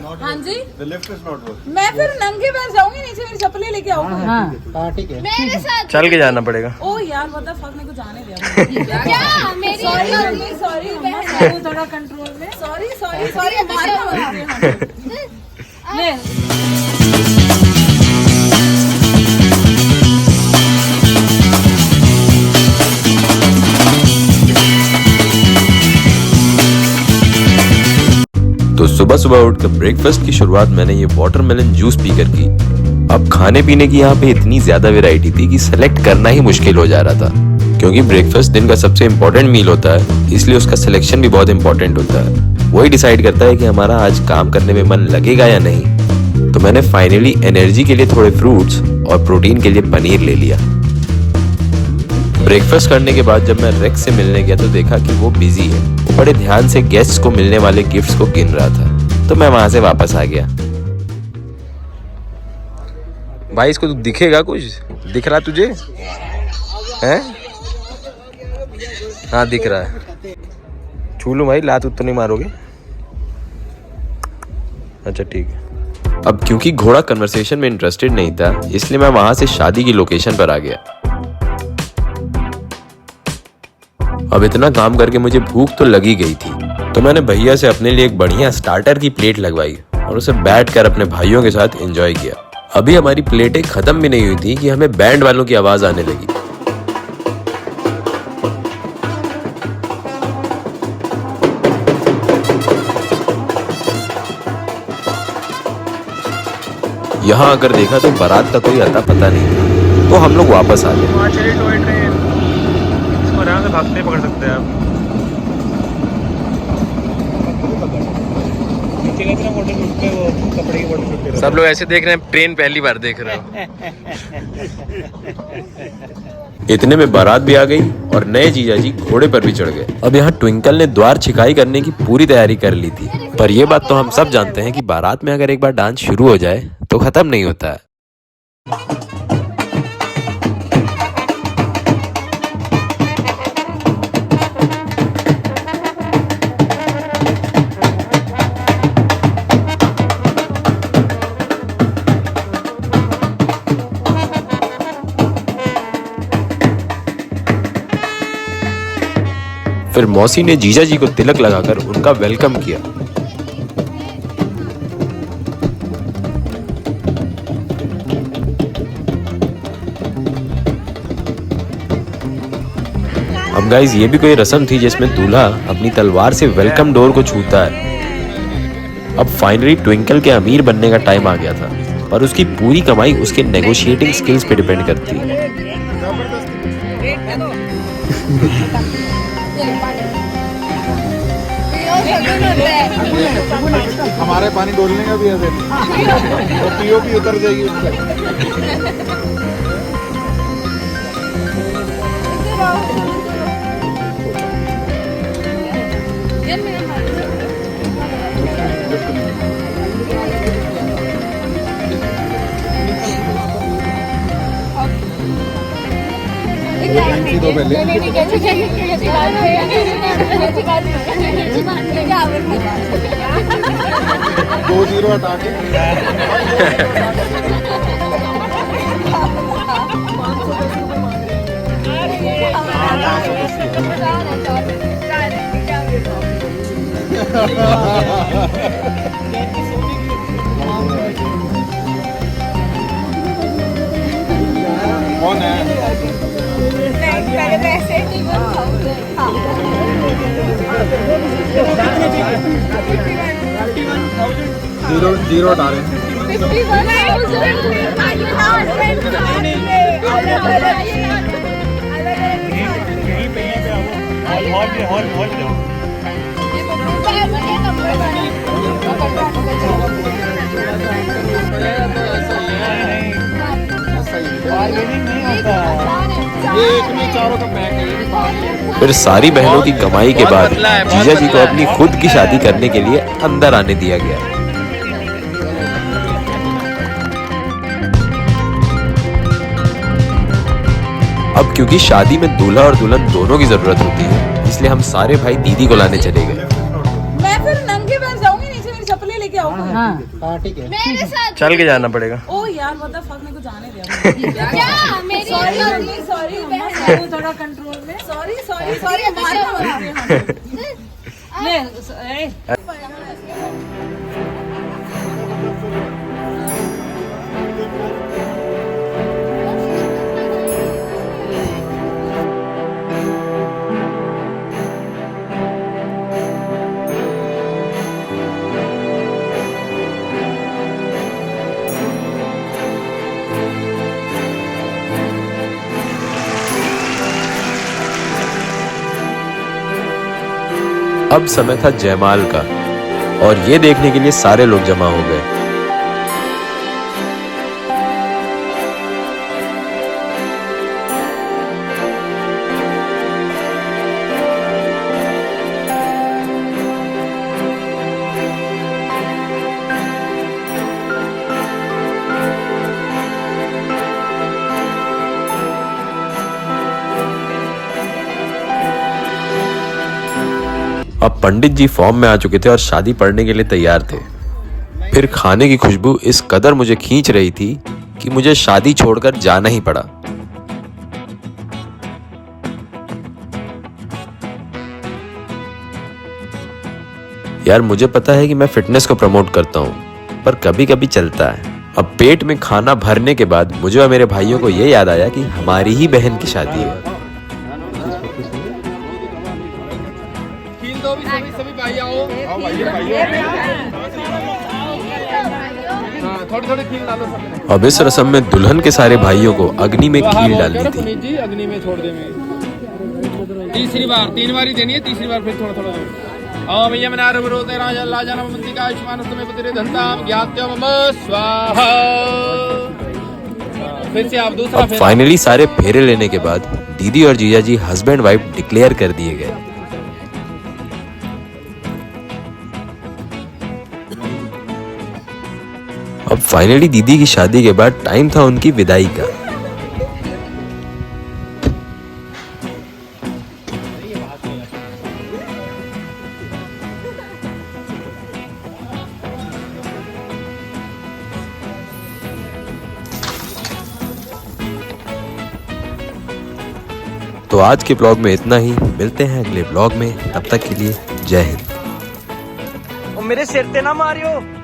हाँ जी The lift is not working. मैं फिर नंगे पैर जाऊंगी नीचे मेरी चप्पलें लेके आओगे हाँ ठीक है। मेरे साथ चल के जाना पड़ेगा। ओ यार व्हाट द फक मेरे को जाने दिया क्या मेरी सॉरी थोड़ा कंट्रोल में सॉरी ले तो सुबह सुबह उठकर ब्रेकफास्ट की शुरुआत मैंने ये वाटरमेलन जूस पीकर की। अब खाने पीने की यहाँ पे इतनी ज्यादा वैरायटी थी कि सेलेक्ट करना ही मुश्किल हो जा रहा था, क्योंकि ब्रेकफास्ट दिन का सबसे इम्पोर्टेंट मील होता है, इसलिए उसका सिलेक्शन भी बहुत इम्पोर्टेंट होता है। वही डिसाइड करता है कि हमारा आज काम करने में मन लगेगा या नहीं। तो मैंने फाइनली एनर्जी के लिए थोड़े फ्रूट्स और प्रोटीन के लिए पनीर ले लिया। ब्रेकफास्ट करने के बाद जब मैं रेक्स से मिलने गया तो देखा कि वो बिजी है। वो बड़े ध्यान से गेस्ट्स को मिलने वाले गिफ्ट्स को गिन रहा था, तो मैं वहां से वापस आ गया। भाई इसको दिखेगा कुछ? दिख रहा तुझे? हैं? हाँ दिख रहा है। छू लूं भाई, लात तो नहीं मारोगे? अच्छा ठीक है। अब क्योंकि घोड़ा कन्वर्सेशन में इंटरेस्टेड नहीं था, इसलिए मैं वहां से शादी की लोकेशन पर आ गया। अब इतना काम करके मुझे भूख तो लगी गई थी, तो मैंने भैया से अपने लिए एक बढ़िया स्टार्टर की प्लेट लगवाई और उसे बैठकर अपने भाइयों के साथ एंजॉय किया। अभी हमारी प्लेटें खत्म भी नहीं हुई थी कि हमें बैंड वालों की आवाज आने लगी। यहाँ आकर देखा तो बारात का कोई अता पता नहीं था, तो हम लोग वापस आ गए। आराम से भागते पकड़ सकते हैं आप। सब लोग ऐसे देख रहे हैं, ट्रेन पहली बार देख रहे हो। इतने में बारात भी आ गई और नए जीजा जी घोड़े पर भी चढ़ गए। अब यहाँ ट्विंकल ने द्वार छिकाई करने की पूरी तैयारी कर ली थी, पर ये बात तो हम सब जानते हैं कि बारात में अगर एक बार डांस शुरू हो जाए तो खत्म नहीं होता है। फिर मौसी ने जीजा जी को तिलक लगाकर उनका वेलकम किया। अब गाइस ये भी कोई रस्म थी जिसमें दूल्हा अपनी तलवार से वेलकम डोर को छूता है। अब फाइनली ट्विंकल के अमीर बनने का टाइम आ गया था, पर उसकी पूरी कमाई उसके नेगोशिएटिंग स्किल्स पे डिपेंड करती है। हमारे पानी डोलने का भी ऐसे तो पीओ भी उतर जाएगी उससे। दो पहले 2-0 हटा के कौन है? पहले पैसे 0 हटा रहे हैं। फिर सारी बहनों की कमाई के बाद जीजा जी को अपनी खुद की शादी करने के लिए अंदर आने दिया गया। अब क्योंकि शादी में दूल्हा और दुल्हन दोनों की जरूरत होती है, इसलिए हम सारे भाई दीदी को लाने चले गए। मैं फिर नंगे पैर जाऊंगी नीचे मेरी चप्पलें लेके आओगे। हाँ ठीक है। मेरे साथ चल के जाना पड़ेगा। ओ यार मतलब फक मेरे को जाने दिया क्या मेरी सॉरी मैं थोड़ा कंट्रोल में सॉरी सॉरी सॉरी ले ए अब समय था जयमाल का और ये देखने के लिए सारे लोग जमा हो गए। अब पंडित जी फॉर्म में आ चुके थे और शादी पढ़ने के लिए तैयार थे। फिर खाने की खुशबू इस कदर मुझे खींच रही थी कि मुझे शादी छोड़कर जाना ही पड़ा। यार मुझे पता है कि मैं फिटनेस को प्रमोट करता हूँ, पर कभी कभी चलता है। अब पेट में खाना भरने के बाद मुझे और मेरे भाइयों को ये याद आया कि हमारी ही बहन की शादी है। सभी भाई आओ थोड़ी थोड़ी खील डालो सब। अब इस रस्म में दुल्हन के सारे भाइयों को अग्नि में खील डालनी थी। जी अग्नि में छोड़ दे। तीसरी बार 3 बार ही देनी है, तीसरी बार फिर थोड़ा थोड़ा। आओ भैया मना रोते राजा लाजा नमंती का आयुष्मान तुम्हें पुत्रे धनताम ज्ञात्य मम स्वाहा। फिर से आप दूसरा। अब फाइनली सारे फेरे लेने के बाद दीदी और जीजा जी हस्बैंड वाइफ डिक्लेयर कर दिए गए। अब फाइनली दीदी की शादी के बाद टाइम था उनकी विदाई का। तो आज के ब्लॉग में इतना ही। मिलते हैं अगले ब्लॉग में, तब तक के लिए जय हिंद। मेरे सिर पे ना मारियो।